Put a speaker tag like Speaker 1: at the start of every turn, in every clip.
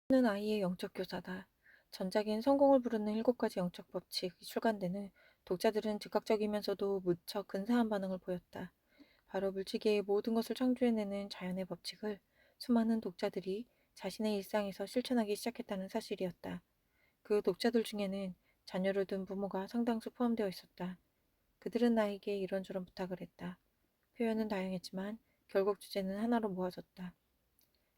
Speaker 1: 는 아이의 영적 교사다. 전작인 성공을 부르는 7가지 영적 법칙이 출간되는 독자들은 즉각적이면서도 무척 근사한 반응을 보였다. 바로 물질계의 모든 것을 창조해내는 자연의 법칙을 수많은 독자들이 자신의 일상에서 실천하기 시작했다는 사실이었다. 그 독자들 중에는 자녀를 둔 부모가 상당수 포함되어 있었다. 그들은 나에게 이런저런 부탁을 했다. 표현은 다양했지만 결국 주제는 하나로 모아졌다.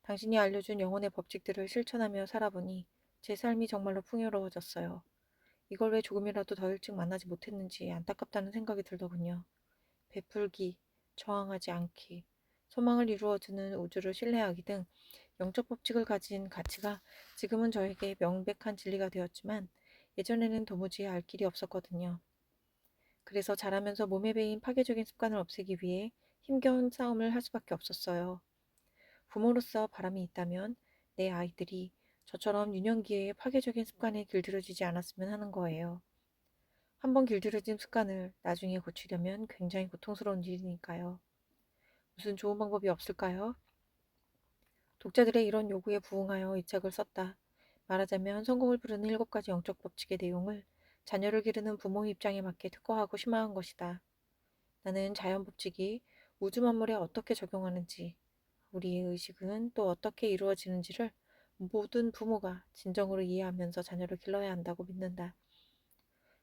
Speaker 1: 당신이 알려준 영혼의 법칙들을 실천하며 살아보니 제 삶이 정말로 풍요로워졌어요. 이걸 왜 조금이라도 더 일찍 만나지 못했는지 안타깝다는 생각이 들더군요. 베풀기, 저항하지 않기, 소망을 이루어주는 우주를 신뢰하기 등 영적 법칙을 가진 가치가 지금은 저에게 명백한 진리가 되었지만 예전에는 도무지 알 길이 없었거든요. 그래서 자라면서 몸에 배인 파괴적인 습관을 없애기 위해 힘겨운 싸움을 할 수밖에 없었어요. 부모로서 바람이 있다면 내 아이들이 저처럼 유년기에 파괴적인 습관에 길들여지지 않았으면 하는 거예요. 한번 길들여진 습관을 나중에 고치려면 굉장히 고통스러운 일이니까요. 무슨 좋은 방법이 없을까요? 독자들의 이런 요구에 부응하여 이 책을 썼다. 말하자면 성공을 부르는 7가지 영적 법칙의 내용을 자녀를 기르는 부모의 입장에 맞게 특화하고 심화한 것이다. 나는 자연 법칙이 우주 만물에 어떻게 적용하는지, 우리의 의식은 또 어떻게 이루어지는지를 모든 부모가 진정으로 이해하면서 자녀를 길러야 한다고 믿는다.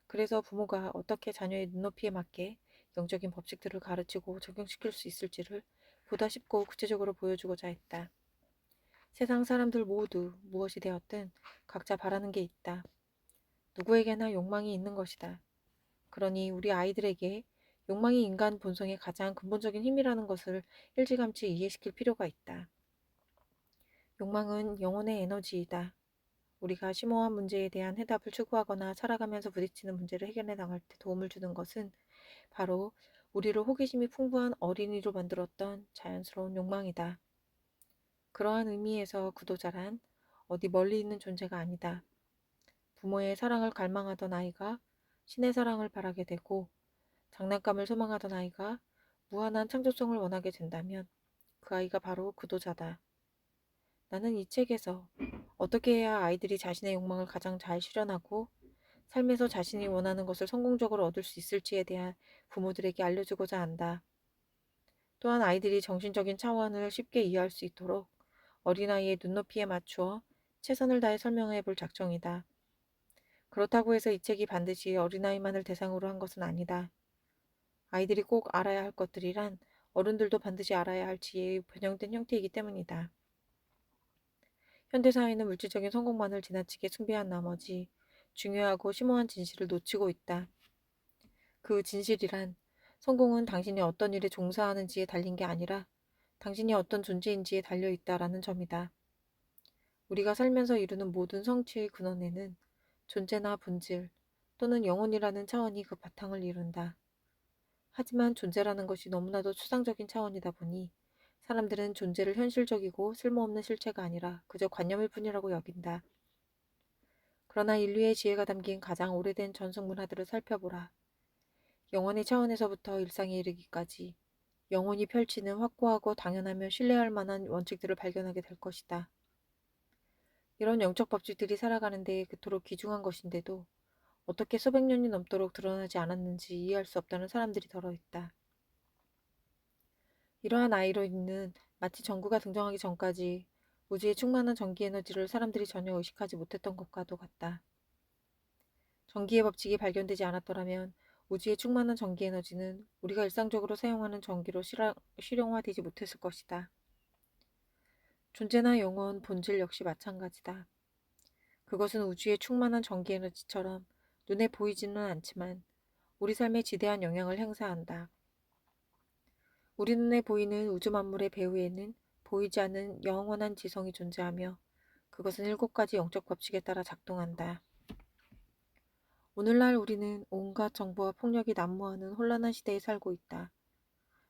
Speaker 1: 그래서 부모가 어떻게 자녀의 눈높이에 맞게 영적인 법칙들을 가르치고 적용시킬 수 있을지를 보다 쉽고 구체적으로 보여주고자 했다. 세상 사람들 모두 무엇이 되었든 각자 바라는 게 있다. 누구에게나 욕망이 있는 것이다. 그러니 우리 아이들에게 욕망이 인간 본성의 가장 근본적인 힘이라는 것을 일찌감치 이해시킬 필요가 있다. 욕망은 영혼의 에너지이다. 우리가 심오한 문제에 대한 해답을 추구하거나 살아가면서 부딪히는 문제를 해결해 나갈 때 도움을 주는 것은 바로 우리를 호기심이 풍부한 어린이로 만들었던 자연스러운 욕망이다. 그러한 의미에서 구도자란 어디 멀리 있는 존재가 아니다. 부모의 사랑을 갈망하던 아이가 신의 사랑을 바라게 되고 장난감을 소망하던 아이가 무한한 창조성을 원하게 된다면 그 아이가 바로 구도자다. 나는 이 책에서 어떻게 해야 아이들이 자신의 욕망을 가장 잘 실현하고 삶에서 자신이 원하는 것을 성공적으로 얻을 수 있을지에 대한 부모들에게 알려주고자 한다. 또한 아이들이 정신적인 차원을 쉽게 이해할 수 있도록 어린아이의 눈높이에 맞추어 최선을 다해 설명해 볼 작정이다. 그렇다고 해서 이 책이 반드시 어린아이만을 대상으로 한 것은 아니다. 아이들이 꼭 알아야 할 것들이란 어른들도 반드시 알아야 할 지혜의 변형된 형태이기 때문이다. 현대사회는 물질적인 성공만을 지나치게 숭배한 나머지 중요하고 심오한 진실을 놓치고 있다. 그 진실이란 성공은 당신이 어떤 일에 종사하는지에 달린 게 아니라 당신이 어떤 존재인지에 달려 있다라는 점이다. 우리가 살면서 이루는 모든 성취의 근원에는 존재나 본질 또는 영혼이라는 차원이 그 바탕을 이룬다. 하지만 존재라는 것이 너무나도 추상적인 차원이다 보니 사람들은 존재를 현실적이고 쓸모없는 실체가 아니라 그저 관념일 뿐이라고 여긴다. 그러나 인류의 지혜가 담긴 가장 오래된 전승 문화들을 살펴보라. 영혼의 차원에서부터 일상에 이르기까지 영혼이 펼치는 확고하고 당연하며 신뢰할 만한 원칙들을 발견하게 될 것이다. 이런 영적 법칙들이 살아가는 데에 그토록 귀중한 것인데도 어떻게 수백 년이 넘도록 드러나지 않았는지 이해할 수 없다는 사람들이 더러 있다. 이러한 아이러니는 마치 전구가 등장하기 전까지 우주에 충만한 전기 에너지를 사람들이 전혀 의식하지 못했던 것과도 같다. 전기의 법칙이 발견되지 않았더라면 우주에 충만한 전기 에너지는 우리가 일상적으로 사용하는 전기로 실용화되지 못했을 것이다. 존재나 영혼, 본질 역시 마찬가지다. 그것은 우주의 충만한 전기 에너지처럼 눈에 보이지는 않지만 우리 삶에 지대한 영향을 행사한다. 우리 눈에 보이는 우주 만물의 배후에는 보이지 않는 영원한 지성이 존재하며 그것은 7가지 영적 법칙에 따라 작동한다. 오늘날 우리는 온갖 정보와 폭력이 난무하는 혼란한 시대에 살고 있다.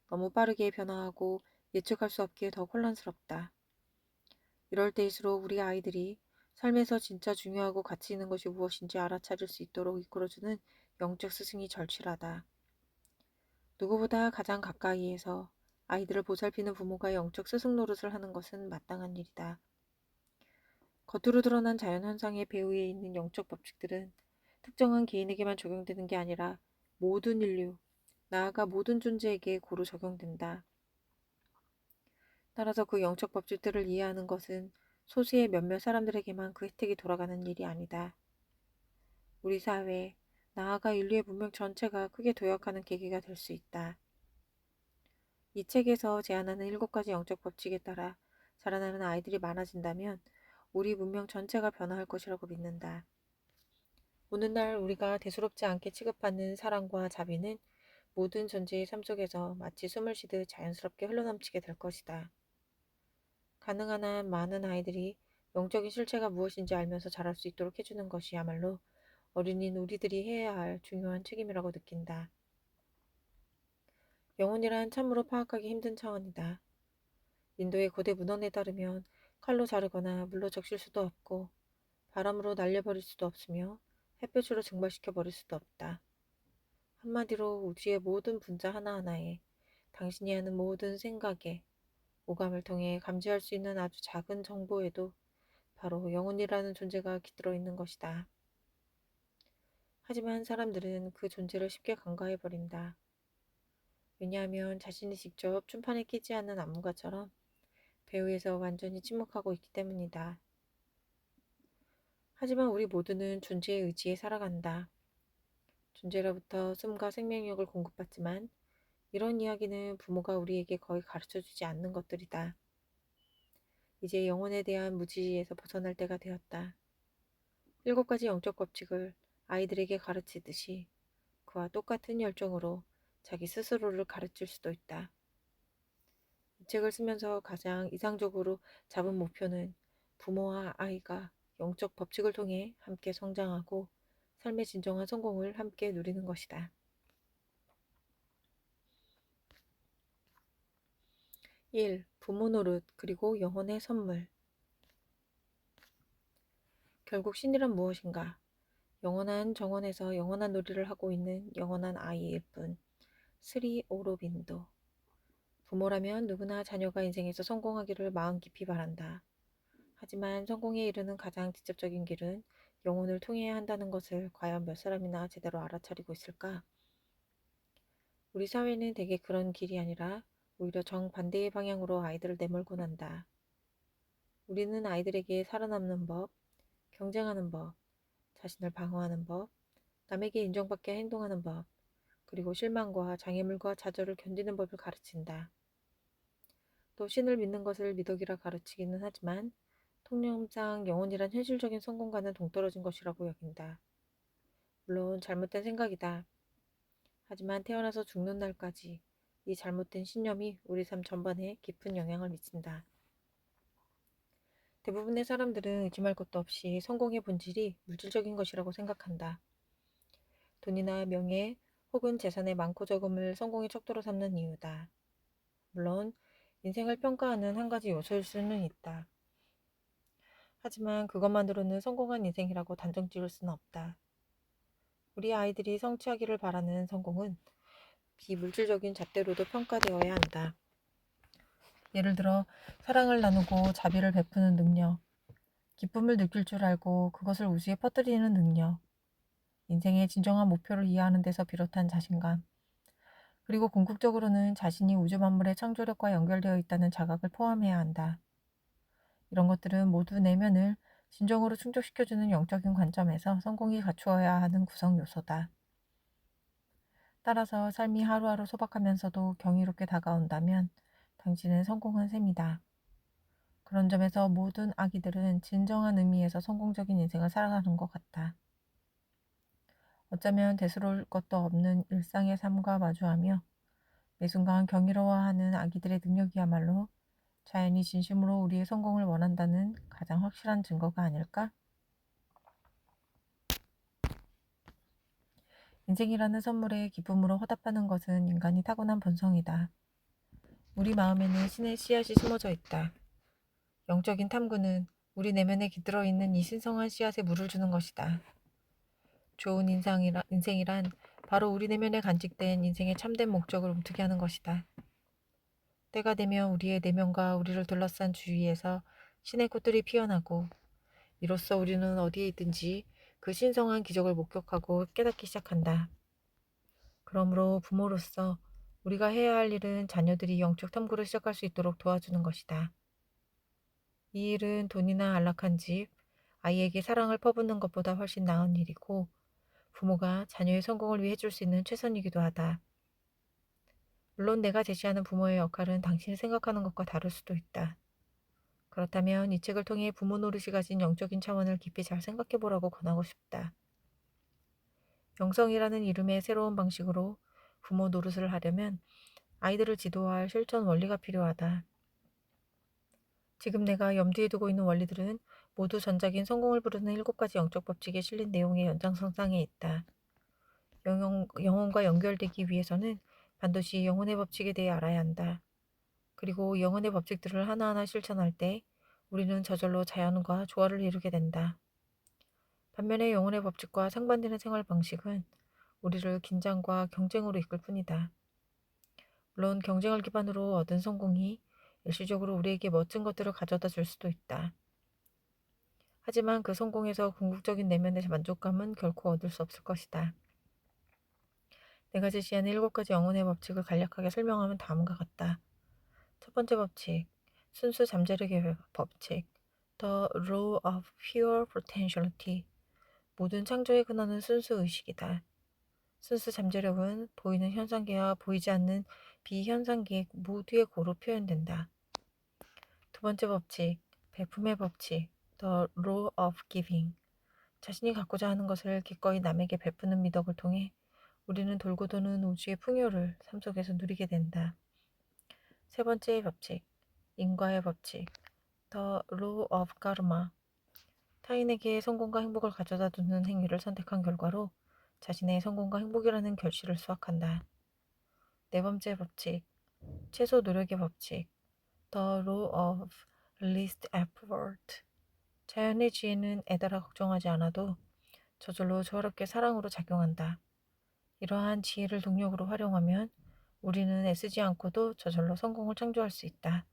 Speaker 1: 너무 빠르게 변화하고 예측할 수 없기에 더 혼란스럽다. 이럴 때일수록 우리 아이들이 삶에서 진짜 중요하고 가치 있는 것이 무엇인지 알아차릴 수 있도록 이끌어주는 영적 스승이 절실하다. 누구보다 가장 가까이에서 아이들을 보살피는 부모가 영적 스승 노릇을 하는 것은 마땅한 일이다. 겉으로 드러난 자연현상의 배후에 있는 영적 법칙들은 특정한 개인에게만 적용되는 게 아니라 모든 인류, 나아가 모든 존재에게 고루 적용된다. 따라서 그 영적 법칙들을 이해하는 것은 소수의 몇몇 사람들에게만 그 혜택이 돌아가는 일이 아니다. 우리 사회, 나아가 인류의 문명 전체가 크게 도약하는 계기가 될 수 있다. 이 책에서 제안하는 7가지 영적 법칙에 따라 자라나는 아이들이 많아진다면 우리 문명 전체가 변화할 것이라고 믿는다. 오늘날 우리가 대수롭지 않게 취급하는 사랑과 자비는 모든 존재의 삶 속에서 마치 숨을 쉬듯 자연스럽게 흘러넘치게 될 것이다. 가능한 한 많은 아이들이 영적인 실체가 무엇인지 알면서 자랄 수 있도록 해주는 것이야말로 어린이인 우리들이 해야 할 중요한 책임이라고 느낀다. 영혼이란 참으로 파악하기 힘든 차원이다. 인도의 고대 문헌에 따르면 칼로 자르거나 물로 적실 수도 없고 바람으로 날려버릴 수도 없으며 햇볕으로 증발시켜버릴 수도 없다. 한마디로 우주의 모든 분자 하나하나에 당신이 하는 모든 생각에 오감을 통해 감지할 수 있는 아주 작은 정보에도 바로 영혼이라는 존재가 깃들어 있는 것이다. 하지만 사람들은 그 존재를 쉽게 간과해버린다. 왜냐하면 자신이 직접 춤판에 끼지 않는 안무가처럼 배우에서 완전히 침묵하고 있기 때문이다. 하지만 우리 모두는 존재의 의지에 살아간다. 존재로부터 숨과 생명력을 공급받지만 이런 이야기는 부모가 우리에게 거의 가르쳐주지 않는 것들이다. 이제 영혼에 대한 무지에서 벗어날 때가 되었다. 7가지 영적 법칙을 아이들에게 가르치듯이 그와 똑같은 열정으로 자기 스스로를 가르칠 수도 있다. 이 책을 쓰면서 가장 이상적으로 잡은 목표는 부모와 아이가 영적 법칙을 통해 함께 성장하고 삶의 진정한 성공을 함께 누리는 것이다. 1. 부모 노릇 그리고 영혼의 선물. 결국 신이란 무엇인가? 영원한 정원에서 영원한 놀이를 하고 있는 영원한 아이일 뿐. 스리 오로빈도. 부모라면 누구나 자녀가 인생에서 성공하기를 마음 깊이 바란다. 하지만 성공에 이르는 가장 직접적인 길은 영혼을 통해야 한다는 것을 과연 몇 사람이나 제대로 알아차리고 있을까? 우리 사회는 대개 그런 길이 아니라 오히려 정반대의 방향으로 아이들을 내몰곤 한다. 우리는 아이들에게 살아남는 법, 경쟁하는 법, 자신을 방어하는 법, 남에게 인정받게 행동하는 법, 그리고 실망과 장애물과 좌절을 견디는 법을 가르친다. 또 신을 믿는 것을 미덕이라 가르치기는 하지만 통념상 영혼이란 현실적인 성공과는 동떨어진 것이라고 여긴다. 물론 잘못된 생각이다. 하지만 태어나서 죽는 날까지 이 잘못된 신념이 우리 삶 전반에 깊은 영향을 미친다. 대부분의 사람들은 의심할 것도 없이 성공의 본질이 물질적인 것이라고 생각한다. 돈이나 명예 혹은 재산의 많고 적음을 성공의 척도로 삼는 이유다. 물론 인생을 평가하는 한 가지 요소일 수는 있다. 하지만 그것만으로는 성공한 인생이라고 단정 지을 수는 없다. 우리 아이들이 성취하기를 바라는 성공은 비물질적인 잣대로도 평가되어야 한다. 예를 들어 사랑을 나누고 자비를 베푸는 능력, 기쁨을 느낄 줄 알고 그것을 우주에 퍼뜨리는 능력, 인생의 진정한 목표를 이해하는 데서 비롯한 자신감, 그리고 궁극적으로는 자신이 우주 만물의 창조력과 연결되어 있다는 자각을 포함해야 한다. 이런 것들은 모두 내면을 진정으로 충족시켜주는 영적인 관점에서 성공이 갖추어야 하는 구성 요소다. 따라서 삶이 하루하루 소박하면서도 경이롭게 다가온다면 당신은 성공한 셈이다. 그런 점에서 모든 아기들은 진정한 의미에서 성공적인 인생을 살아가는 것 같다. 어쩌면 대수로울 것도 없는 일상의 삶과 마주하며 매 순간 경이로워하는 아기들의 능력이야말로 자연이 진심으로 우리의 성공을 원한다는 가장 확실한 증거가 아닐까? 인생이라는 선물에 기쁨으로 화답하는 것은 인간이 타고난 본성이다. 우리 마음에는 신의 씨앗이 심어져 있다. 영적인 탐구는 우리 내면에 깃들어 있는 이 신성한 씨앗에 물을 주는 것이다. 좋은 인생이란 바로 우리 내면에 간직된 인생의 참된 목적을 움트게 하는 것이다. 때가 되면 우리의 내면과 우리를 둘러싼 주위에서 신의 꽃들이 피어나고 이로써 우리는 어디에 있든지 그 신성한 기적을 목격하고 깨닫기 시작한다. 그러므로 부모로서 우리가 해야 할 일은 자녀들이 영적 탐구를 시작할 수 있도록 도와주는 것이다. 이 일은 돈이나 안락한 집, 아이에게 사랑을 퍼붓는 것보다 훨씬 나은 일이고 부모가 자녀의 성공을 위해 해줄 수 있는 최선이기도 하다. 물론 내가 제시하는 부모의 역할은 당신이 생각하는 것과 다를 수도 있다. 그렇다면 이 책을 통해 부모 노릇이 가진 영적인 차원을 깊이 잘 생각해 보라고 권하고 싶다. 영성이라는 이름의 새로운 방식으로 부모 노릇을 하려면 아이들을 지도할 실천 원리가 필요하다. 지금 내가 염두에 두고 있는 원리들은 모두 전작인 성공을 부르는 7가지 영적 법칙에 실린 내용의 연장선상에 있다. 영혼과 연결되기 위해서는 반드시 영혼의 법칙에 대해 알아야 한다. 그리고 영혼의 법칙들을 하나하나 실천할 때 우리는 저절로 자연과 조화를 이루게 된다. 반면에 영혼의 법칙과 상반되는 생활 방식은 우리를 긴장과 경쟁으로 이끌 뿐이다. 물론 경쟁을 기반으로 얻은 성공이 일시적으로 우리에게 멋진 것들을 가져다 줄 수도 있다. 하지만 그 성공에서 궁극적인 내면의 만족감은 결코 얻을 수 없을 것이다. 내가 제시하는 7가지 영혼의 법칙을 간략하게 설명하면 다음과 같다. 첫 번째 법칙, 순수 잠재력의 법칙, The Law of Pure Potentiality. 모든 창조의 근원은 순수 의식이다. 순수 잠재력은 보이는 현상계와 보이지 않는 비현상계 모두의 고로 표현된다. 두 번째 법칙, 베품의 법칙, The Law of Giving. 자신이 갖고자 하는 것을 기꺼이 남에게 베푸는 미덕을 통해 우리는 돌고 도는 우주의 풍요를 삶 속에서 누리게 된다. 세 번째 법칙, 인과의 법칙, The Law of Karma. 타인에게 성공과 행복을 가져다 주는 행위를 선택한 결과로 자신의 성공과 행복이라는 결실을 수확한다. 네 번째 법칙, 최소 노력의 법칙, The Law of Least Effort. 자연의 지혜는 애달아 걱정하지 않아도 저절로 조화롭게 사랑으로 작용한다. 이러한 지혜를 동력으로 활용하면 우리는 애쓰지 않고도 저절로 성공을 창조할 수 있다.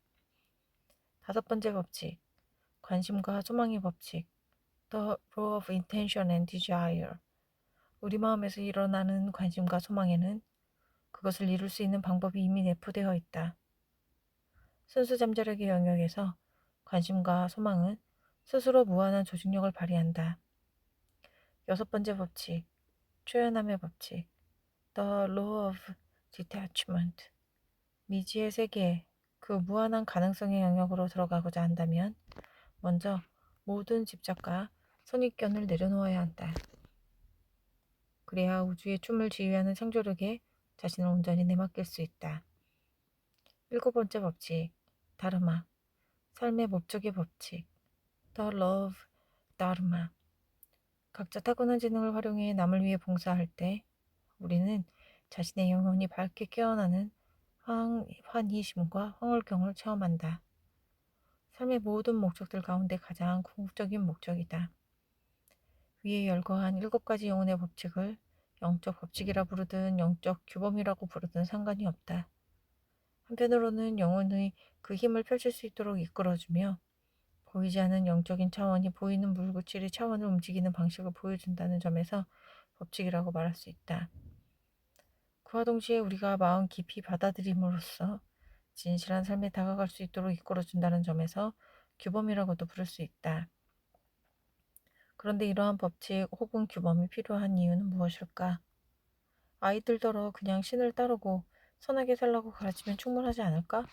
Speaker 1: 다섯 번째 법칙, 관심과 소망의 법칙, The Law of Intention and Desire. 우리 마음에서 일어나는 관심과 소망에는 그것을 이룰 수 있는 방법이 이미 내포되어 있다. 순수 잠재력의 영역에서 관심과 소망은 스스로 무한한 조직력을 발휘한다. 여섯 번째 법칙, 초연함의 법칙, The Law of Detachment. 미지의 세계, 그 무한한 가능성의 영역으로 들어가고자 한다면 먼저 모든 집착과 선입견을 내려놓아야 한다. 그래야 우주의 춤을 지휘하는 창조력에 자신을 온전히 내맡길 수 있다. 일곱 번째 법칙, 다르마, 삶의 목적의 법칙, The Love Dharma. 각자 타고난 지능을 활용해 남을 위해 봉사할 때 우리는 자신의 영혼이 밝게 깨어나는 환희심과 황홀경을 체험한다. 삶의 모든 목적들 가운데 가장 궁극적인 목적이다. 위에 열거한 7가지 영혼의 법칙을 영적 법칙이라 부르든 영적 규범이라고 부르든 상관이 없다. 한편으로는 영혼의 그 힘을 펼칠 수 있도록 이끌어주며 보이지 않는 영적인 차원이 보이는 물구칠의 차원을 움직이는 방식을 보여준다는 점에서 법칙이라고 말할 수 있다. 그와 동시에 우리가 마음 깊이 받아들임으로써 진실한 삶에 다가갈 수 있도록 이끌어준다는 점에서 규범이라고도 부를 수 있다. 그런데 이러한 법칙 혹은 규범이 필요한 이유는 무엇일까? 아이들더러 그냥 신을 따르고 선하게 살라고 가르치면 충분하지 않을까?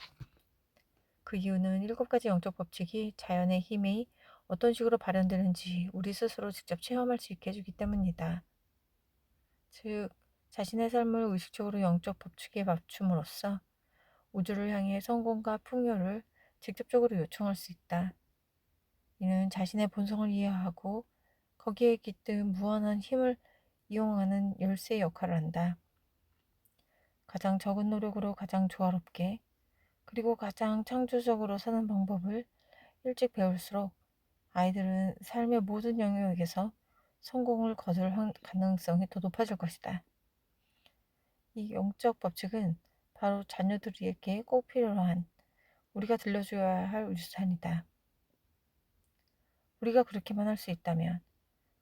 Speaker 1: 그 이유는 7가지 영적 법칙이 자연의 힘이 어떤 식으로 발현되는지 우리 스스로 직접 체험할 수 있게 해주기 때문이다. 즉, 자신의 삶을 의식적으로 영적 법칙에 맞춤으로써 우주를 향해 성공과 풍요를 직접적으로 요청할 수 있다. 이는 자신의 본성을 이해하고 거기에 깃든 무한한 힘을 이용하는 열쇠의 역할을 한다. 가장 적은 노력으로 가장 조화롭게 그리고 가장 창조적으로 사는 방법을 일찍 배울수록 아이들은 삶의 모든 영역에서 성공을 거둘 가능성이 더 높아질 것이다. 이 영적 법칙은 바로 자녀들에게 꼭 필요한 우리가 들려줘야 할 유산이다. 우리가 그렇게만 할 수 있다면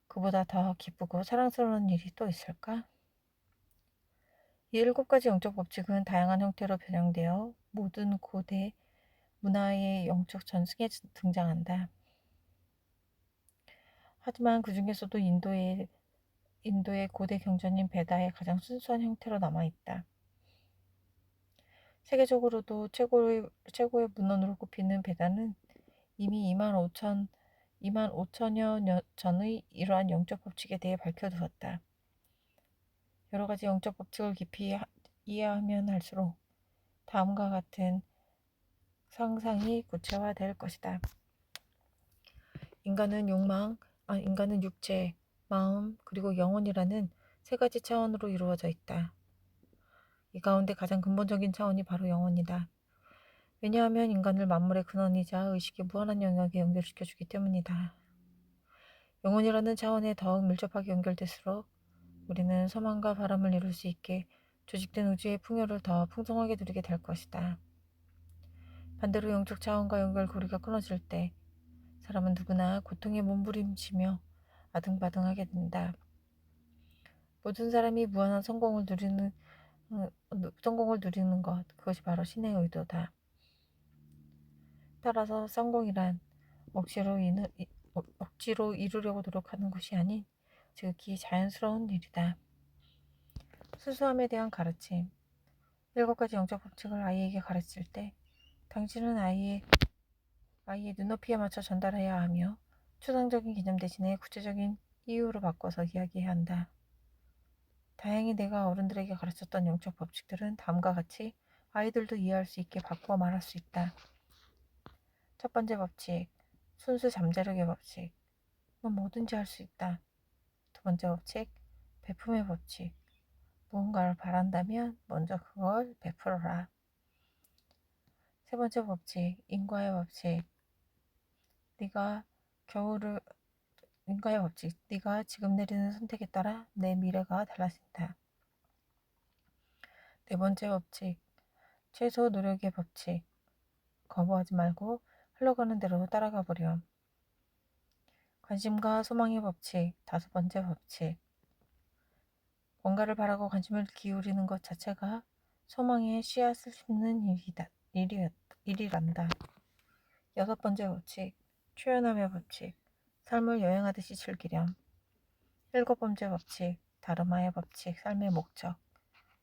Speaker 1: 그보다 더 기쁘고 사랑스러운 일이 또 있을까? 이 7가지 영적 법칙은 다양한 형태로 변형되어 모든 고대 문화의 영적 전승에 등장한다. 하지만 그 중에서도 인도의 고대 경전인 베다의 가장 순수한 형태로 남아있다. 세계적으로도 최고의 문헌으로 꼽히는 베다는 이미 2만 5천여 년 전의 이러한 영적 법칙에 대해 밝혀두었다. 여러 가지 영적 법칙을 깊이 이해하면 할수록 다음과 같은 상상이 구체화될 것이다. 인간은 육체, 마음, 그리고 영혼이라는 3가지 차원으로 이루어져 있다. 이 가운데 가장 근본적인 차원이 바로 영혼이다. 왜냐하면 인간을 만물의 근원이자 의식의 무한한 영역에 연결시켜주기 때문이다. 영혼이라는 차원에 더욱 밀접하게 연결될수록 우리는 소망과 바람을 이룰 수 있게 조직된 우주의 풍요를 더 풍성하게 누리게 될 것이다. 반대로 영적 차원과 연결고리가 끊어질 때 사람은 누구나 고통에 몸부림치며 아등바등하게 된다. 모든 사람이 무한한 성공을 누리는 것, 그것이 바로 신의 의도다. 따라서 성공이란 억지로 이루려고 노력하는 것이 아닌 지극히 자연스러운 일이다. 순수함에 대한 가르침. 7가지 영적 법칙을 아이에게 가르칠 때 당신은 아이의 눈높이에 맞춰 전달해야 하며 추상적인 개념 대신에 구체적인 이유로 바꿔서 이야기해야 한다. 다행히 내가 어른들에게 가르쳤던 영적 법칙들은 다음과 같이 아이들도 이해할 수 있게 바꾸어 말할 수 있다. 첫 번째 법칙, 순수 잠재력의 법칙. 넌 뭐든지 할 수 있다. 두 번째 법칙, 베품의 법칙. 무언가를 바란다면 먼저 그걸 베풀어라. 세 번째 법칙, 인과의 법칙. 인과의 법칙. 네가 지금 내리는 선택에 따라 내 미래가 달라진다. 네 번째 법칙, 최소 노력의 법칙. 거부하지 말고 흘러가는 대로 따라가 보렴. 관심과 소망의 법칙. 5번째 법칙. 뭔가를 바라고 관심을 기울이는 것 자체가 소망의 씨앗을 심는 일이란다. 6번째 법칙. 초연함의 법칙. 삶을 여행하듯이 즐기렴. 7번째 법칙. 다르마의 법칙. 삶의 목적.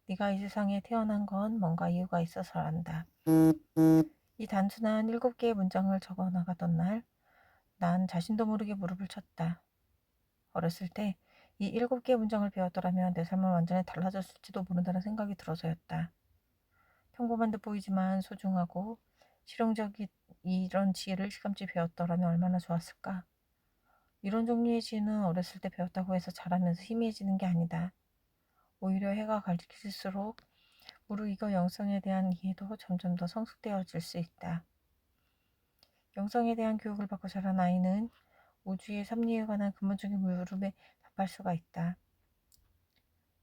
Speaker 1: 네가 이 세상에 태어난 건 뭔가 이유가 있어서란다. 이 단순한 7개의 문장을 적어 나가던 날, 난 자신도 모르게 무릎을 쳤다. 어렸을 때 이 7개의 문장을 배웠더라면 내 삶은 완전히 달라졌을지도 모른다는 생각이 들어서였다. 평범한 듯 보이지만 소중하고 실용적인 이런 지혜를 실감지 배웠더라면 얼마나 좋았을까. 이런 종류의 지혜는 어렸을 때 배웠다고 해서 자라면서 희미해지는 게 아니다. 오히려 해가 갈수록 무르익어 영성에 대한 이해도 점점 더 성숙되어질 수 있다. 영성에 대한 교육을 받고 자란 아이는 우주의 섭리에 관한 근본적인 물음에 답할 수가 있다.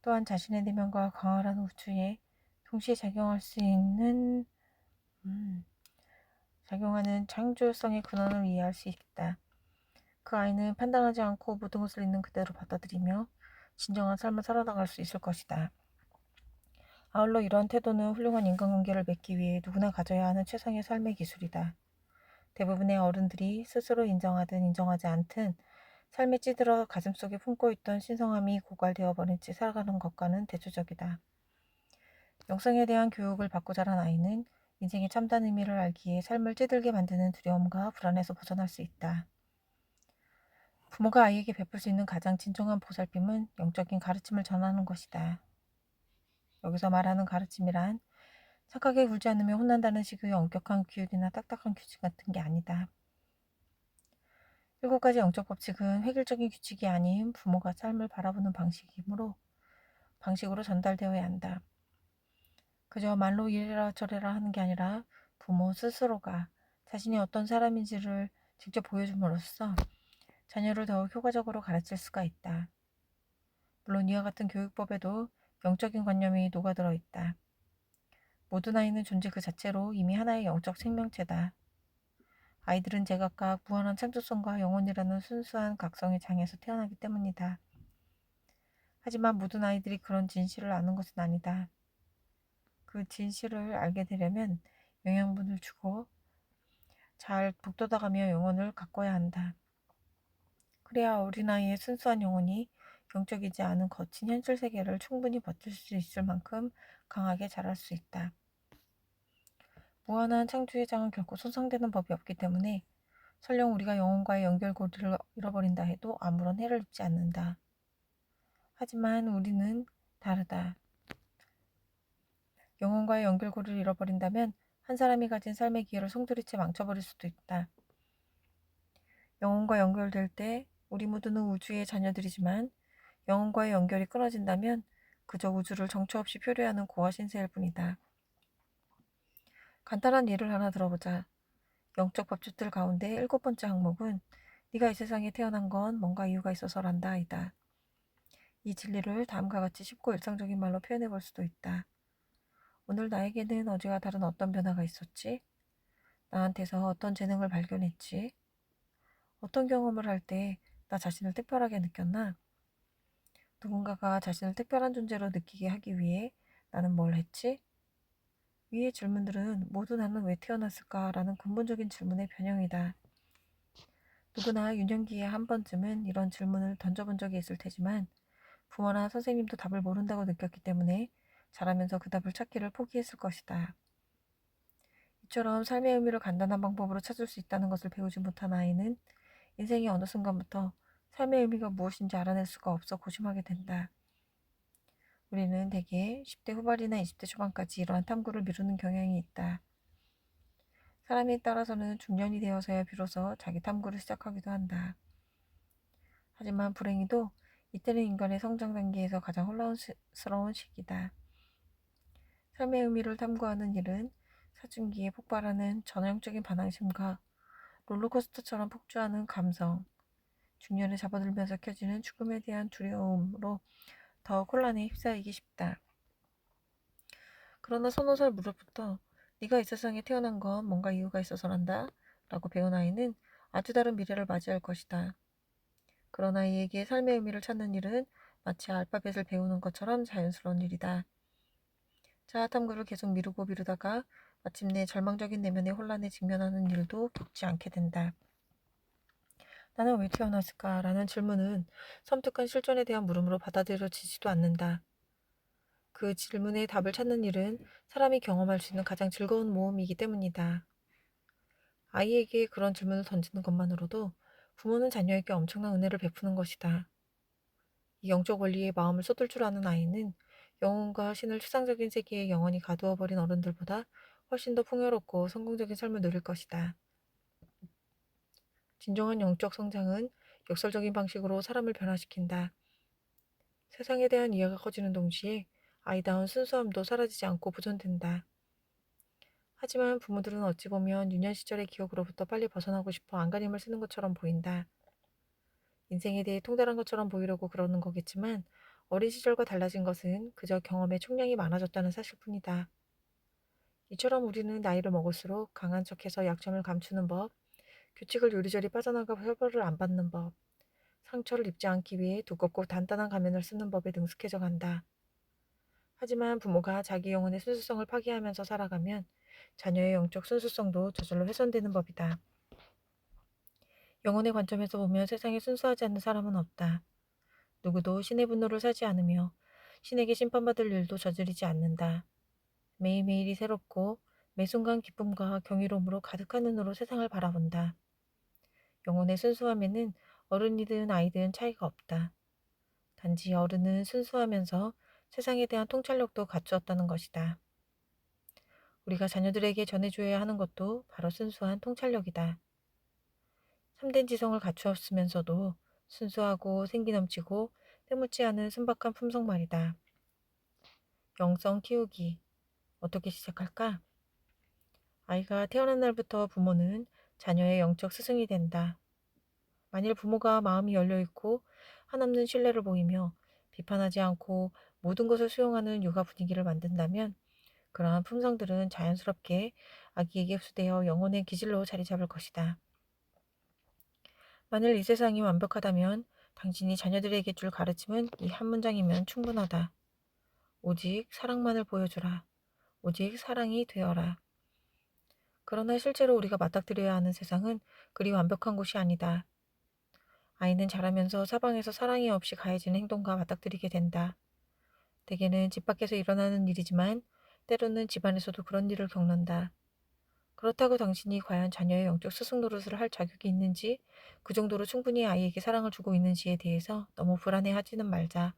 Speaker 1: 또한 자신의 내면과 광활한 우주에 동시에 작용하는 창조성의 근원을 이해할 수 있다. 그 아이는 판단하지 않고 모든 것을 있는 그대로 받아들이며 진정한 삶을 살아나갈 수 있을 것이다. 아울러 이러한 태도는 훌륭한 인간관계를 맺기 위해 누구나 가져야 하는 최상의 삶의 기술이다. 대부분의 어른들이 스스로 인정하든 인정하지 않든 삶에 찌들어 가슴속에 품고 있던 신성함이 고갈되어 버린 채 살아가는 것과는 대조적이다. 영성에 대한 교육을 받고 자란 아이는 인생의 참된 의미를 알기에 삶을 찌들게 만드는 두려움과 불안에서 벗어날 수 있다. 부모가 아이에게 베풀 수 있는 가장 진정한 보살핌은 영적인 가르침을 전하는 것이다. 여기서 말하는 가르침이란 착하게 굴지 않으면 혼난다는 식의 엄격한 규율이나 딱딱한 규칙 같은 게 아니다. 7가지 영적 법칙은 획일적인 규칙이 아닌 부모가 삶을 바라보는 방식으로 전달되어야 한다. 그저 말로 이래라 저래라 하는 게 아니라 부모 스스로가 자신이 어떤 사람인지를 직접 보여줌으로써 자녀를 더욱 효과적으로 가르칠 수가 있다. 물론 이와 같은 교육법에도 영적인 관념이 녹아들어 있다. 모든 아이는 존재 그 자체로 이미 하나의 영적 생명체다. 아이들은 제각각 무한한 창조성과 영혼이라는 순수한 각성의 장에서 태어나기 때문이다. 하지만 모든 아이들이 그런 진실을 아는 것은 아니다. 그 진실을 알게 되려면 영양분을 주고 잘 북돋아가며 영혼을 가꿔야 한다. 그래야 어린아이의 순수한 영혼이 영적이지 않은 거친 현실 세계를 충분히 버틸 수 있을 만큼 강하게 자랄 수 있다. 무한한 창조의 장은 결코 손상되는 법이 없기 때문에 설령 우리가 영혼과의 연결고리를 잃어버린다 해도 아무런 해를 입지 않는다. 하지만 우리는 다르다. 영혼과의 연결고리를 잃어버린다면 한 사람이 가진 삶의 기회를 송두리째 망쳐버릴 수도 있다. 영혼과 연결될 때 우리 모두는 우주의 자녀들이지만 영혼과의 연결이 끊어진다면 그저 우주를 정처 없이 표류하는 고아 신세일 뿐이다. 간단한 예를 하나 들어보자. 영적 법칙들 가운데 7번째 항목은 네가 이 세상에 태어난 건 뭔가 이유가 있어서란다 이다. 이 진리를 다음과 같이 쉽고 일상적인 말로 표현해 볼 수도 있다. 오늘 나에게는 어제와 다른 어떤 변화가 있었지? 나한테서 어떤 재능을 발견했지? 어떤 경험을 할 때 나 자신을 특별하게 느꼈나? 누군가가 자신을 특별한 존재로 느끼게 하기 위해 나는 뭘 했지? 위의 질문들은 모두 나는 왜 태어났을까라는 근본적인 질문의 변형이다. 누구나 유년기에 한 번쯤은 이런 질문을 던져본 적이 있을 테지만 부모나 선생님도 답을 모른다고 느꼈기 때문에 자라면서 그 답을 찾기를 포기했을 것이다. 이처럼 삶의 의미를 간단한 방법으로 찾을 수 있다는 것을 배우지 못한 아이는 인생의 어느 순간부터 삶의 의미가 무엇인지 알아낼 수가 없어 고심하게 된다. 우리는 대개 10대 후반이나 20대 초반까지 이러한 탐구를 미루는 경향이 있다. 사람에 따라서는 중년이 되어서야 비로소 자기 탐구를 시작하기도 한다. 하지만 불행히도 이때는 인간의 성장 단계에서 가장 혼란스러운 시기다. 삶의 의미를 탐구하는 일은 사춘기에 폭발하는 전형적인 반항심과 롤러코스터처럼 폭주하는 감성, 중년에 잡아들면서 켜지는 죽음에 대한 두려움으로 더 혼란에 휩싸이기 쉽다. 그러나 선호설 무렵부터 네가 이 세상에 태어난 건 뭔가 이유가 있어서란다 라고 배운 아이는 아주 다른 미래를 맞이할 것이다. 그런 아이에게 삶의 의미를 찾는 일은 마치 알파벳을 배우는 것처럼 자연스러운 일이다. 자아 탐구를 계속 미루다가 마침내 절망적인 내면의 혼란에 직면하는 일도 적지 않게 된다. 나는 왜 태어났을까? 라는 질문은 섬뜩한 실존에 대한 물음으로 받아들여지지도 않는다. 그 질문의 답을 찾는 일은 사람이 경험할 수 있는 가장 즐거운 모험이기 때문이다. 아이에게 그런 질문을 던지는 것만으로도 부모는 자녀에게 엄청난 은혜를 베푸는 것이다. 이 영적 원리에 마음을 쏟을 줄 아는 아이는 영혼과 신을 추상적인 세계에 영원히 가두어버린 어른들보다 훨씬 더 풍요롭고 성공적인 삶을 누릴 것이다. 진정한 영적 성장은 역설적인 방식으로 사람을 변화시킨다. 세상에 대한 이해가 커지는 동시에 아이다운 순수함도 사라지지 않고 보존된다. 하지만 부모들은 어찌 보면 유년 시절의 기억으로부터 빨리 벗어나고 싶어 안간힘을 쓰는 것처럼 보인다. 인생에 대해 통달한 것처럼 보이려고 그러는 거겠지만 어린 시절과 달라진 것은 그저 경험의 총량이 많아졌다는 사실뿐이다. 이처럼 우리는 나이를 먹을수록 강한 척해서 약점을 감추는 법, 규칙을 요리조리 빠져나가 처벌을 안 받는 법, 상처를 입지 않기 위해 두껍고 단단한 가면을 쓰는 법에 능숙해져 간다. 하지만 부모가 자기 영혼의 순수성을 파괴하면서 살아가면 자녀의 영적 순수성도 저절로 훼손되는 법이다. 영혼의 관점에서 보면 세상에 순수하지 않는 사람은 없다. 누구도 신의 분노를 사지 않으며 신에게 심판받을 일도 저지르지 않는다. 매일매일이 새롭고 매 순간 기쁨과 경이로움으로 가득한 눈으로 세상을 바라본다. 영혼의 순수함에는 어른이든 아이든 차이가 없다. 단지 어른은 순수하면서 세상에 대한 통찰력도 갖추었다는 것이다. 우리가 자녀들에게 전해줘야 하는 것도 바로 순수한 통찰력이다. 참된 지성을 갖추었으면서도 순수하고 생기 넘치고 때묻지 않은 순박한 품성 말이다. 영성 키우기. 어떻게 시작할까? 아이가 태어난 날부터 부모는 자녀의 영적 스승이 된다. 만일 부모가 마음이 열려있고 한없는 신뢰를 보이며 비판하지 않고 모든 것을 수용하는 육아 분위기를 만든다면 그러한 품성들은 자연스럽게 아기에게 흡수되어 영혼의 기질로 자리 잡을 것이다. 만일 이 세상이 완벽하다면 당신이 자녀들에게 줄 가르침은 이 한 문장이면 충분하다. 오직 사랑만을 보여주라. 오직 사랑이 되어라. 그러나 실제로 우리가 맞닥뜨려야 하는 세상은 그리 완벽한 곳이 아니다. 아이는 자라면서 사방에서 사랑이 없이 가해지는 행동과 맞닥뜨리게 된다. 대개는 집 밖에서 일어나는 일이지만 때로는 집안에서도 그런 일을 겪는다. 그렇다고 당신이 과연 자녀의 영적 스승 노릇을 할 자격이 있는지, 그 정도로 충분히 아이에게 사랑을 주고 있는지에 대해서 너무 불안해하지는 말자.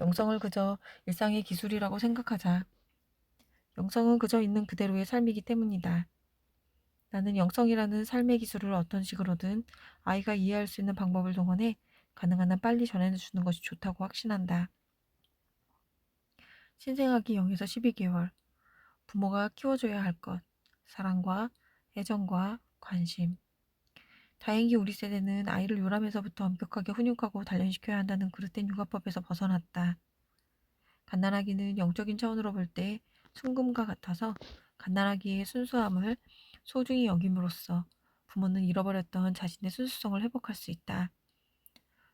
Speaker 1: 영성을 그저 일상의 기술이라고 생각하자. 영성은 그저 있는 그대로의 삶이기 때문이다. 나는 영성이라는 삶의 기술을 어떤 식으로든 아이가 이해할 수 있는 방법을 동원해 가능한 한 빨리 전해주는 것이 좋다고 확신한다. 신생아기 0에서 12개월, 부모가 키워줘야 할 것, 사랑과 애정과 관심. 다행히 우리 세대는 아이를 요람에서부터 엄격하게 훈육하고 단련시켜야 한다는 그릇된 육아법에서 벗어났다. 갓난아기는 영적인 차원으로 볼 때 순금과 같아서 갓난아기의 순수함을 소중히 여김으로써 부모는 잃어버렸던 자신의 순수성을 회복할 수 있다.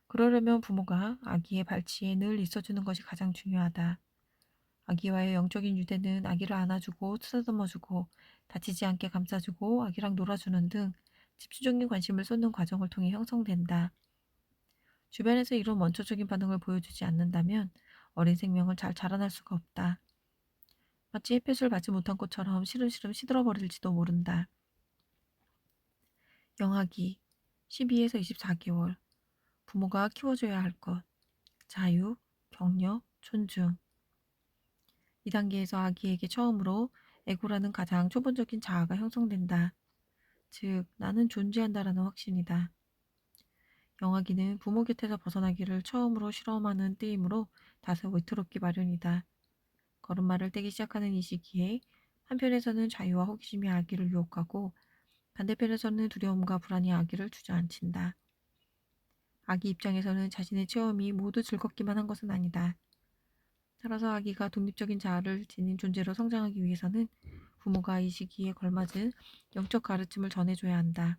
Speaker 1: 그러려면 부모가 아기의 발치에 늘 있어주는 것이 가장 중요하다. 아기와의 영적인 유대는 아기를 안아주고 쓰다듬어주고 다치지 않게 감싸주고 아기랑 놀아주는 등 집중적인 관심을 쏟는 과정을 통해 형성된다. 주변에서 이런 원초적인 반응을 보여주지 않는다면 어린 생명을 잘 자라날 수가 없다. 마치 햇볕을 받지 못한 꽃처럼 시름시름 시들어버릴지도 모른다. 영아기 12에서 24개월, 부모가 키워줘야 할 것, 자유, 격려, 존중. 이 단계에서 아기에게 처음으로 에고라는 가장 초본적인 자아가 형성된다. 즉, 나는 존재한다라는 확신이다. 영아기는 부모 곁에서 벗어나기를 처음으로 실험하는 때이므로 다소 위태롭기 마련이다. 걸음마를 떼기 시작하는 이 시기에 한편에서는 자유와 호기심이 아기를 유혹하고 반대편에서는 두려움과 불안이 아기를 주저앉힌다. 아기 입장에서는 자신의 체험이 모두 즐겁기만 한 것은 아니다. 따라서 아기가 독립적인 자아를 지닌 존재로 성장하기 위해서는 부모가 이 시기에 걸맞은 영적 가르침을 전해줘야 한다.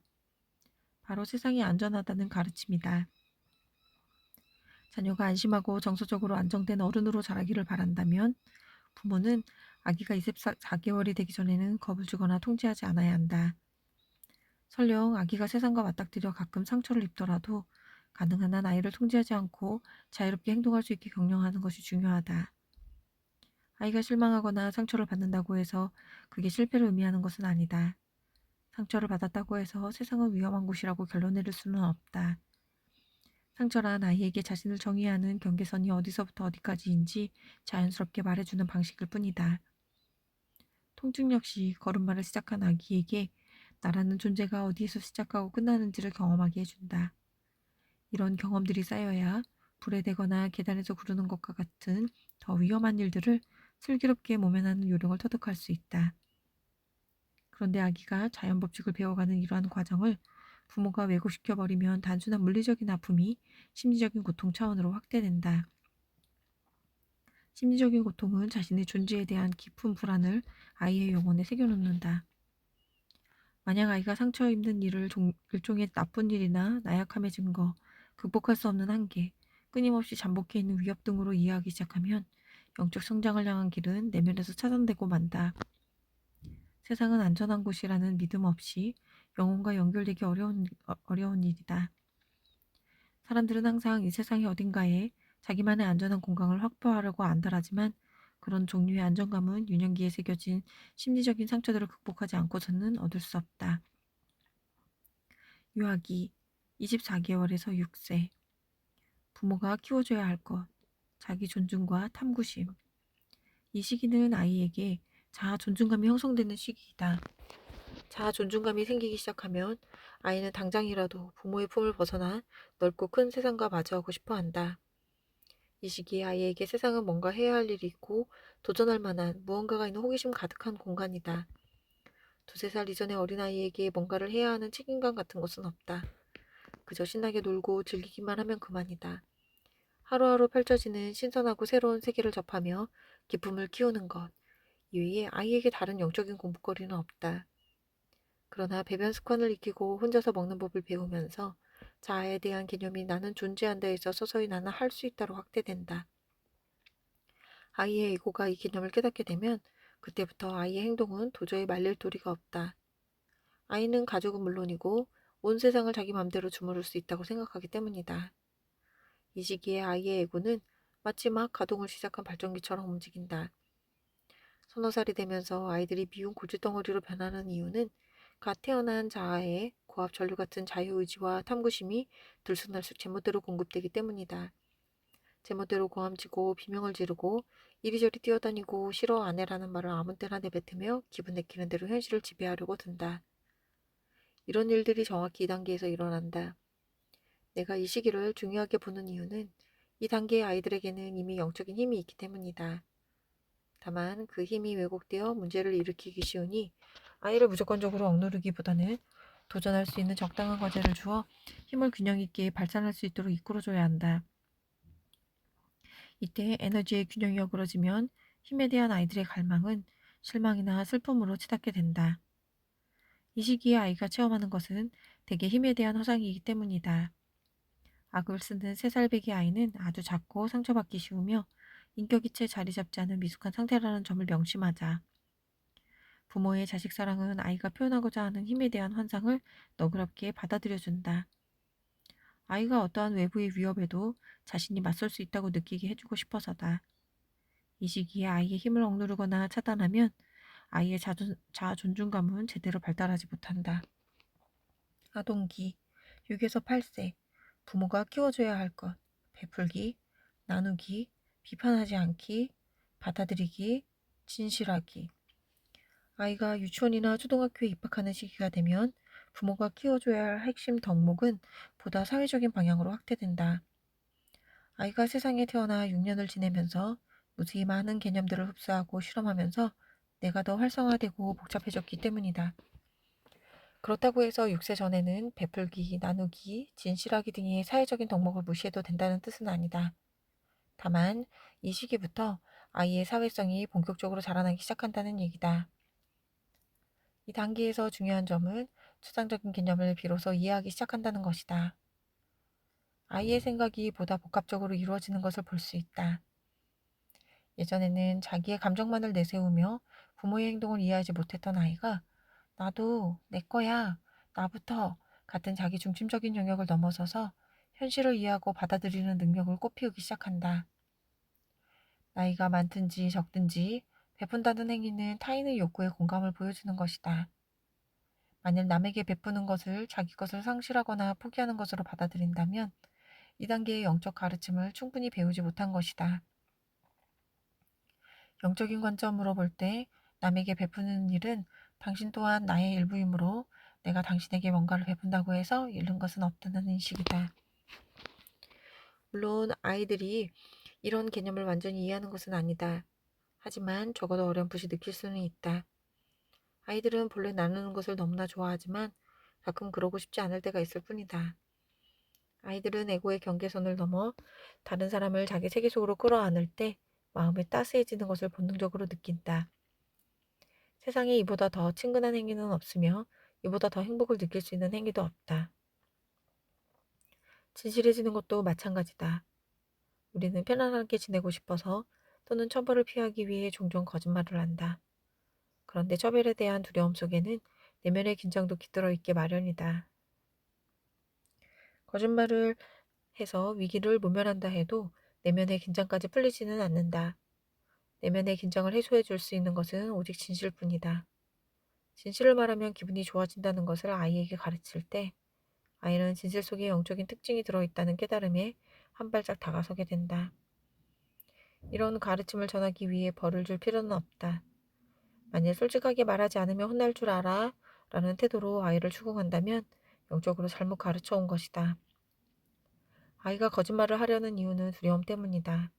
Speaker 1: 바로 세상이 안전하다는 가르침이다. 자녀가 안심하고 정서적으로 안정된 어른으로 자라기를 바란다면 부모는 아기가 24개월이 되기 전에는 겁을 주거나 통제하지 않아야 한다. 설령 아기가 세상과 맞닥뜨려 가끔 상처를 입더라도 가능한 한 아이를 통제하지 않고 자유롭게 행동할 수 있게 격려하는 것이 중요하다. 아이가 실망하거나 상처를 받는다고 해서 그게 실패를 의미하는 것은 아니다. 상처를 받았다고 해서 세상은 위험한 곳이라고 결론 내릴 수는 없다. 상처란 아이에게 자신을 정의하는 경계선이 어디서부터 어디까지인지 자연스럽게 말해주는 방식일 뿐이다. 통증 역시 걸음마를 시작한 아기에게 나라는 존재가 어디에서 시작하고 끝나는지를 경험하게 해준다. 이런 경험들이 쌓여야 불에 대거나 계단에서 구르는 것과 같은 더 위험한 일들을 슬기롭게 모면하는 요령을 터득할 수 있다. 그런데 아기가 자연 법칙을 배워가는 이러한 과정을 부모가 왜곡시켜버리면 단순한 물리적인 아픔이 심리적인 고통 차원으로 확대된다. 심리적인 고통은 자신의 존재에 대한 깊은 불안을 아이의 영혼에 새겨놓는다. 만약 아이가 상처 입는 일을 일종의 나쁜 일이나 나약함의 증거, 극복할 수 없는 한계, 끊임없이 잠복해 있는 위협 등으로 이해하기 시작하면 영적 성장을 향한 길은 내면에서 차단되고 만다. 세상은 안전한 곳이라는 믿음 없이 영혼과 연결되기 어려운 일이다. 사람들은 항상 이 세상의 어딘가에 자기만의 안전한 공간을 확보하려고 안달하지만 그런 종류의 안정감은 유년기에 새겨진 심리적인 상처들을 극복하지 않고서는 얻을 수 없다. 유아기 24개월에서 6세, 부모가 키워줘야 할 것, 자기 존중과 탐구심. 이 시기는 아이에게 자아 존중감이 형성되는 시기이다. 자아 존중감이 생기기 시작하면 아이는 당장이라도 부모의 품을 벗어나 넓고 큰 세상과 마주하고 싶어 한다. 이 시기에 아이에게 세상은 뭔가 해야 할 일이 있고 도전할 만한 무언가가 있는 호기심 가득한 공간이다. 두세 살 이전의 어린아이에게 뭔가를 해야 하는 책임감 같은 것은 없다. 그저 신나게 놀고 즐기기만 하면 그만이다. 하루하루 펼쳐지는 신선하고 새로운 세계를 접하며 기쁨을 키우는 것.
Speaker 2: 이외에 아이에게 다른 영적인 공부거리는 없다. 그러나 배변 습관을 익히고 혼자서 먹는 법을 배우면서 자아에 대한 개념이 나는 존재한다에서 서서히 나는 할 수 있다로 확대된다. 아이의 에고가 이 개념을 깨닫게 되면 그때부터 아이의 행동은 도저히 말릴 도리가 없다. 아이는 가족은 물론이고 온 세상을 자기 맘대로 주무를 수 있다고 생각하기 때문이다. 이 시기에 아이의 에고는 마치 막 가동을 시작한 발전기처럼 움직인다. 서너 살이 되면서 아이들이 미운 고집덩어리로 변하는 이유는 갓 태어난 자아의 고압 전류 같은 자유의지와 탐구심이 들쑥날쑥 제멋대로 공급되기 때문이다. 제멋대로 고함지고 비명을 지르고 이리저리 뛰어다니고 싫어 아내라는 말을 아무 때나 내뱉으며 기분 내키는 대로 현실을 지배하려고 든다. 이런 일들이 정확히 이 단계에서 일어난다. 내가 이 시기를 중요하게 보는 이유는 이 단계의 아이들에게는 이미 영적인 힘이 있기 때문이다. 다만 그 힘이 왜곡되어 문제를 일으키기 쉬우니 아이를 무조건적으로 억누르기보다는 도전할 수 있는 적당한 과제를 주어 힘을 균형 있게 발산할 수 있도록 이끌어줘야 한다. 이때 에너지의 균형이 어그러지면 힘에 대한 아이들의 갈망은 실망이나 슬픔으로 치닫게 된다. 이 시기에 아이가 체험하는 것은 대개 힘에 대한 허상이기 때문이다. 악을 쓰는 3살배기 아이는 아주 작고 상처받기 쉬우며 인격이 채 자리 잡지 않은 미숙한 상태라는 점을 명심하자. 부모의 자식 사랑은 아이가 표현하고자 하는 힘에 대한 환상을 너그럽게 받아들여준다. 아이가 어떠한 외부의 위협에도 자신이 맞설 수 있다고 느끼게 해주고 싶어서다. 이 시기에 아이의 힘을 억누르거나 차단하면 아이의 자아 존중감은 제대로 발달하지 못한다. 아동기, 6에서 8세, 부모가 키워줘야 할 것, 베풀기, 나누기, 비판하지 않기, 받아들이기, 진실하기. 아이가 유치원이나 초등학교에 입학하는 시기가 되면 부모가 키워줘야 할 핵심 덕목은 보다 사회적인 방향으로 확대된다. 아이가 세상에 태어나 6년을 지내면서 무수히 많은 개념들을 흡수하고 실험하면서 내가 더 활성화되고 복잡해졌기 때문이다. 그렇다고 해서 6세 전에는 베풀기, 나누기, 진실하기 등의 사회적인 덕목을 무시해도 된다는 뜻은 아니다. 다만 이 시기부터 아이의 사회성이 본격적으로 자라나기 시작한다는 얘기다. 이 단계에서 중요한 점은 추상적인 개념을 비로소 이해하기 시작한다는 것이다. 아이의 생각이 보다 복합적으로 이루어지는 것을 볼 수 있다. 예전에는 자기의 감정만을 내세우며 부모의 행동을 이해하지 못했던 아이가 나도, 내 거야, 나부터 같은 자기 중심적인 영역을 넘어서서 현실을 이해하고 받아들이는 능력을 꽃피우기 시작한다. 나이가 많든지 적든지 베푼다는 행위는 타인의 욕구에 공감을 보여주는 것이다. 만일 남에게 베푸는 것을 자기 것을 상실하거나 포기하는 것으로 받아들인다면 이 단계의 영적 가르침을 충분히 배우지 못한 것이다. 영적인 관점으로 볼 때 남에게 베푸는 일은 당신 또한 나의 일부이므로 내가 당신에게 뭔가를 베푼다고 해서 잃는 것은 없다는 인식이다. 물론 아이들이 이런 개념을 완전히 이해하는 것은 아니다. 하지만 적어도 어렴풋이 느낄 수는 있다. 아이들은 본래 나누는 것을 너무나 좋아하지만 가끔 그러고 싶지 않을 때가 있을 뿐이다. 아이들은 에고의 경계선을 넘어 다른 사람을 자기 세계 속으로 끌어안을 때 마음이 따스해지는 것을 본능적으로 느낀다. 세상에 이보다 더 친근한 행위는 없으며 이보다 더 행복을 느낄 수 있는 행위도 없다. 진실해지는 것도 마찬가지다. 우리는 편안하게 지내고 싶어서 또는 처벌을 피하기 위해 종종 거짓말을 한다. 그런데 처벌에 대한 두려움 속에는 내면의 긴장도 깃들어 있게 마련이다. 거짓말을 해서 위기를 모면한다 해도 내면의 긴장까지 풀리지는 않는다. 내면의 긴장을 해소해 줄 수 있는 것은 오직 진실뿐이다. 진실을 말하면 기분이 좋아진다는 것을 아이에게 가르칠 때 아이는 진실 속에 영적인 특징이 들어있다는 깨달음에 한 발짝 다가서게 된다. 이런 가르침을 전하기 위해 벌을 줄 필요는 없다. 만일 솔직하게 말하지 않으면 혼날 줄 알아 라는 태도로 아이를 추궁한다면 영적으로 잘못 가르쳐 온 것이다. 아이가 거짓말을 하려는 이유는 두려움 때문이다.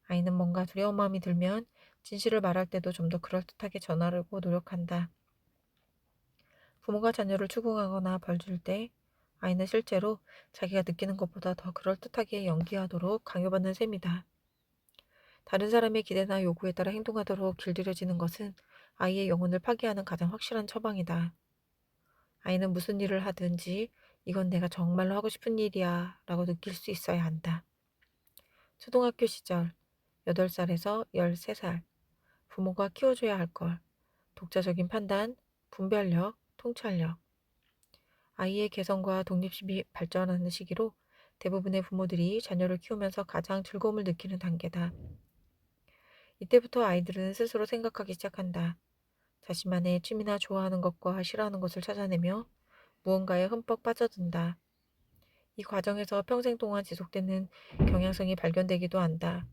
Speaker 2: 아이는 뭔가 두려운 마음이 들면 진실을 말할 때도 좀 더 그럴듯하게 전하려고 노력한다. 부모가 자녀를 추궁하거나 벌 줄 때 아이는 실제로 자기가 느끼는 것보다 더 그럴듯하게 연기하도록 강요받는 셈이다. 다른 사람의 기대나 요구에 따라 행동하도록 길들여지는 것은 아이의 영혼을 파괴하는 가장 확실한 처방이다. 아이는 무슨 일을 하든지 이건 내가 정말로 하고 싶은 일이야 라고 느낄 수 있어야 한다. 초등학교 시절 8살에서 13살 부모가 키워줘야 할 걸. 독자적인 판단, 분별력, 통찰력. 아이의 개성과 독립심이 발전하는 시기로 대부분의 부모들이 자녀를 키우면서 가장 즐거움을 느끼는 단계다. 이때부터 아이들은 스스로 생각하기 시작한다. 자신만의 취미나 좋아하는 것과 싫어하는 것을 찾아내며 무언가에 흠뻑 빠져든다. 이 과정에서 평생 동안 지속되는 경향성이 발견되기도 한다.